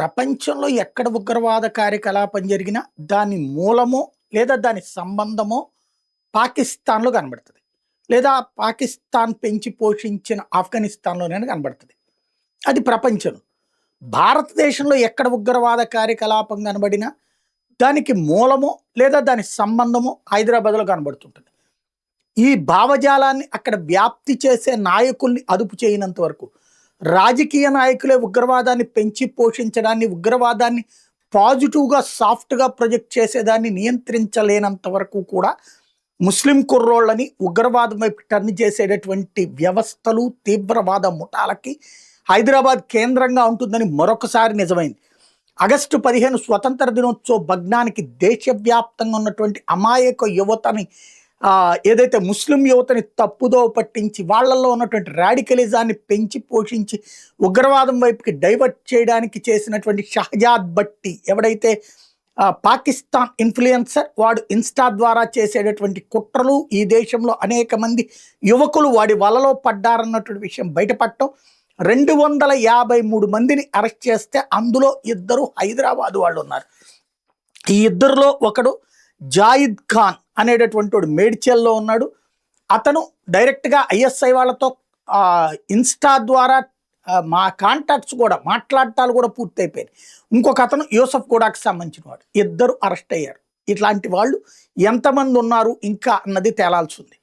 ప్రపంచంలో ఎక్కడ ఉగ్రవాద కార్యకలాపం జరిగినా దాని మూలమో లేదా దాని సంబంధమో పాకిస్తాన్‌లో కనబడుతది. లేదా పాకిస్తాన్ పెంచి పోషించిన ఆఫ్ఘనిస్తాన్‌లోనైనా కనబడుతది. అది ప్రపంచం. భారతదేశంలో ఎక్కడ ఉగ్రవాద కార్యకలాపం కనబడినా దానికి మూలమో లేదా దాని సంబంధమో హైదరాబాద్‌లో కనబడుతుంటది. ఈ భావజాలాన్ని అక్కడ వ్యాప్తి చేసే నాయకుల్ని అదుపు చేయనంత వరకు, రాజకీయ నాయకులే ఉగ్రవాదాన్ని పెంచి పోషించడాన్ని, ఉగ్రవాదాన్ని పాజిటివ్‌గా, సాఫ్ట్‌గా ప్రొజెక్ట్ చేసేదాన్ని నియంత్రించలేనంత వరకు కూడా ముస్లిం కుర్రోళ్ళని ఉగ్రవాదం వైపు టర్న్ చేసేటటువంటి వ్యవస్థలు, తీవ్రవాద ముఠాలకి హైదరాబాద్ కేంద్రంగా ఉంటుందని మరొకసారి నిజమైంది. ఆగస్టు 15 స్వతంత్ర దినోత్సవ భగ్నానికి దేశవ్యాప్తంగా ఉన్నటువంటి అమాయక యువతని ఏదైతే ముస్లిం యువతని తప్పుదో పట్టించి వాళ్ళల్లో ఉన్నటువంటి రాడికలిజాన్ని పెంచి పోషించి ఉగ్రవాదం వైపుకి డైవర్ట్ చేయడానికి చేసినటువంటి షహజాద్ భట్టి ఎవడైతే పాకిస్తాన్ ఇన్ఫ్లుయెన్సర్, వాడు ఇన్స్టా ద్వారా చేసేటటువంటి కుట్రలు ఈ దేశంలో అనేక మంది యువకులు వాడి వలలో పడ్డారన్నటువంటి విషయం బయటపడటం, 253 మందిని అరెస్ట్ చేస్తే అందులో 2 హైదరాబాద్ వాళ్ళు ఉన్నారు. ఈ ఇద్దరిలో ఒకడు జాయిద్ ఖాన్ అనేటటువంటి వాడు మేడ్చల్లో ఉన్నాడు. అతను డైరెక్ట్గా ఐఎస్ఐ వాళ్ళతో ఇన్స్టా ద్వారా మా కాంటాక్ట్స్ కూడా మాట్లాడటాలు కూడా పూర్తయిపోయాయి. ఇంకొక అతను యూసఫ్ గూడాకి సంబంధించిన వాడు. 2 అరెస్ట్ అయ్యారు. ఇట్లాంటి వాళ్ళు ఎంతమంది ఉన్నారు ఇంకా అన్నది తేలాల్సి ఉంది.